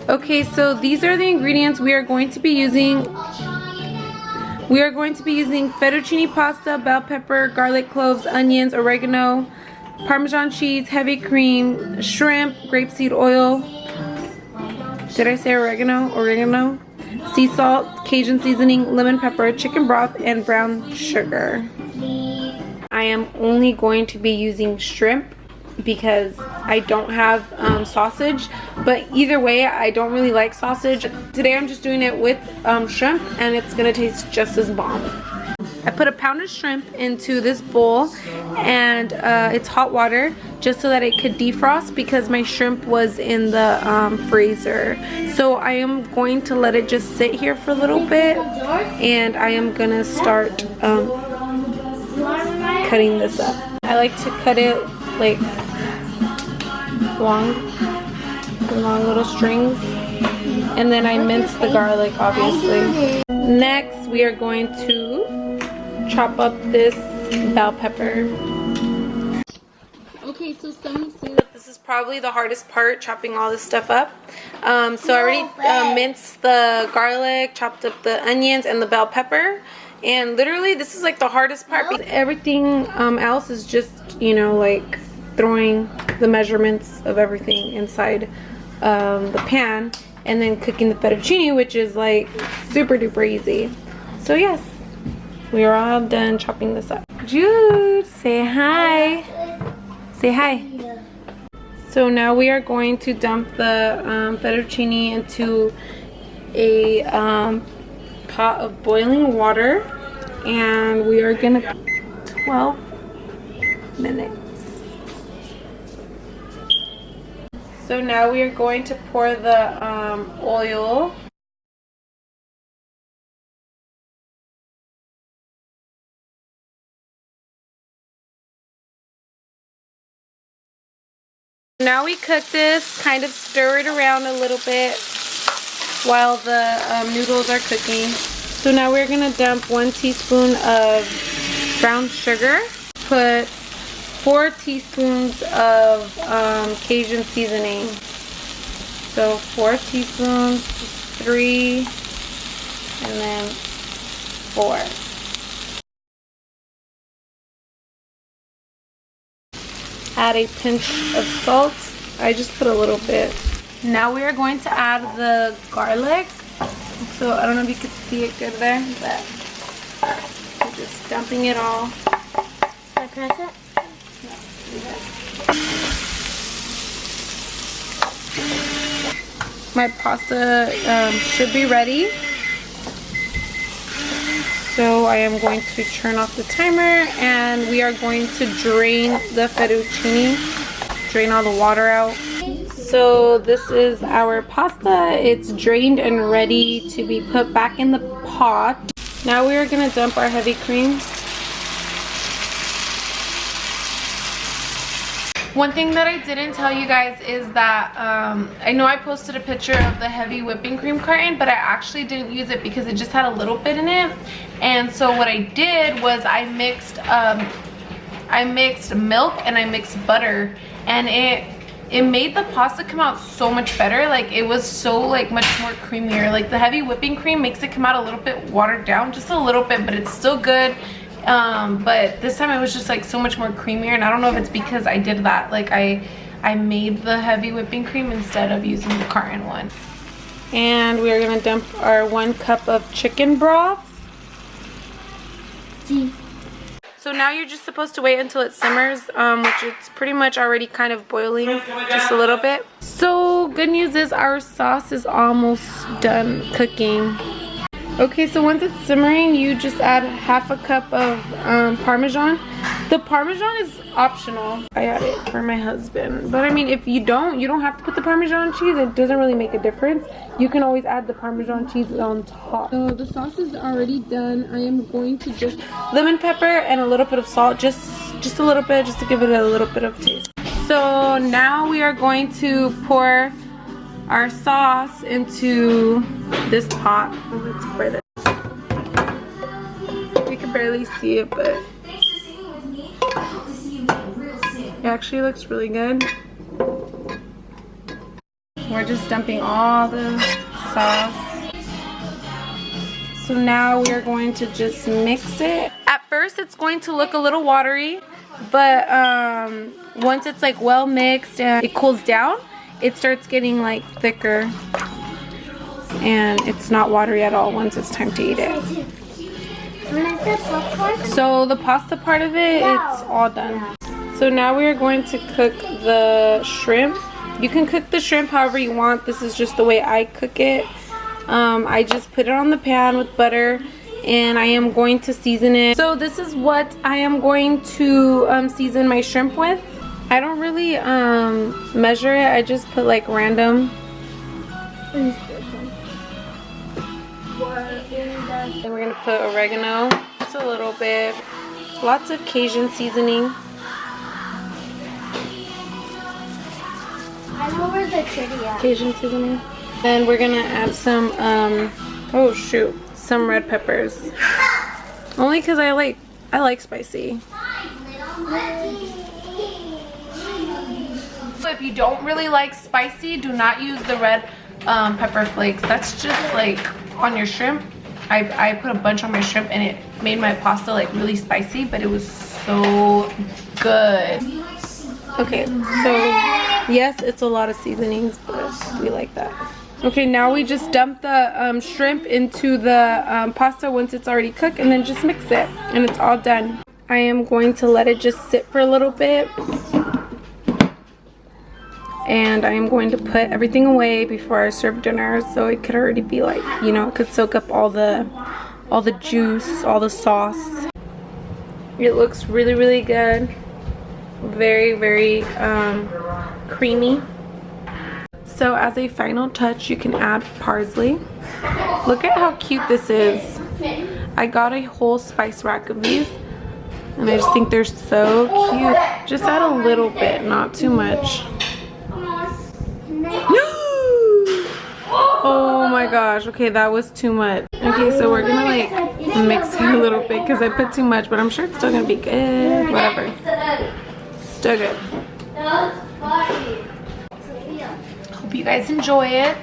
Okay, so these are the ingredients we are going to be using. We are going to be using fettuccine pasta, bell pepper, garlic cloves, onions, oregano, Parmesan cheese, heavy cream, shrimp, grapeseed oil. Did I say oregano? Oregano. Sea salt, Cajun seasoning, lemon pepper, chicken broth, and brown sugar. I am only going to be using shrimp because I don't have sausage, but either way I don't really like sausage. Today I'm just doing it with shrimp, and it's gonna taste just as bomb. I put a pound of shrimp into this bowl, and it's hot water just so that it could defrost because my shrimp was in the freezer. So I am going to let it just sit here for a little bit, and I am gonna start cutting this up. I like to cut it like long little strings, and then I mince the garlic, obviously. Next we are going to chop up this bell pepper. Okay, so some say that this is probably the hardest part, chopping all this stuff up. So I already minced the garlic, chopped up the onions and the bell pepper, and literally this is like the hardest part because everything else is just, you know, like throwing the measurements of everything inside the pan and then cooking the fettuccine, which is like super duper easy. So yes, we are all done chopping this up. Jude, say hi. Say hi. So now we are going to dump the fettuccine into a pot of boiling water, and we are gonna 12 minutes. So now we are going to pour the oil. Now we cook this, kind of stir it around a little bit while the noodles are cooking. So now we're gonna dump 1 teaspoon of brown sugar, put 4 teaspoons of Cajun seasoning. So 4 teaspoons, 3, and then 4. Add a pinch of salt. I just put a little bit. Now we are going to add the garlic. So I don't know if you can see it good there, but I'm just dumping it all. Can I press it? My pasta should be ready. So I am going to turn off the timer, and we are going to drain the fettuccine, drain all the water out. So this is our pasta. It's drained and ready to be put back in the pot. Now we are going to dump our heavy cream. One thing that I didn't tell you guys is that I know I posted a picture of the heavy whipping cream carton, but I actually didn't use it because it just had a little bit in it. And so what I did was I mixed milk and I mixed butter, and it made the pasta come out so much better. Like, it was so like much more creamier. Like, the heavy whipping cream makes it come out a little bit watered down, just a little bit, but it's still good. But this time it was just like so much more creamier, and I don't know if it's because I did that, like I made the heavy whipping cream instead of using the carton one. And we're gonna dump our 1 cup of chicken broth. So now you're just supposed to wait until it simmers, which it's pretty much already kind of boiling just a little bit. So good news is our sauce is almost done cooking. Okay, so once it's simmering, you just add 1/2 cup of Parmesan. The Parmesan is optional. I add it for my husband. But I mean, if you don't have to put the Parmesan cheese. It doesn't really make a difference. You can always add the Parmesan cheese on top. So the sauce is already done. I am going to just lemon pepper and a little bit of salt. Just a little bit, just to give it a little bit of taste. So now we are going to pour our sauce into this pot. Let's pour this. You can barely see it, but it actually looks really good. We're just dumping all the sauce. So now we are going to just mix it. At first it's going to look a little watery, but once it's like well mixed and it cools down, it starts getting like thicker. And it's not watery at all once it's time to eat it. So the pasta part of it, it's all done. So now we are going to cook the shrimp. You can cook the shrimp however you want. This is just the way I cook it. I just put it on the pan with butter and I am going to season it. So this is what I am going to season my shrimp with. I don't really measure it. I just put like random. Then we're gonna put oregano, just a little bit. Lots of Cajun seasoning. I know where the kitty at. Cajun seasoning. Then we're gonna add some, oh shoot, some red peppers. Only because I like spicy. So if you don't really like spicy, do not use the red pepper flakes. That's just like on your shrimp. I put a bunch on my shrimp and it made my pasta like really spicy, but it was so good. Okay, so yes, it's a lot of seasonings, but we like that. Okay, now we just dump the shrimp into the pasta once it's already cooked and then just mix it and it's all done. I am going to let it just sit for a little bit. And I am going to put everything away before I serve dinner so it could already be like, you know, it could soak up all the juice, all the sauce. It looks really, really good. Very, very creamy. So as a final touch, you can add parsley. Look at how cute this is. I got a whole spice rack of these and I just think they're so cute. Just add a little bit, not too much. Oh my gosh, okay, that was too much. Okay, so we're gonna like mix it a little bit because I put too much, but I'm sure it's still gonna be good. Whatever. Still good. Hope you guys enjoy it.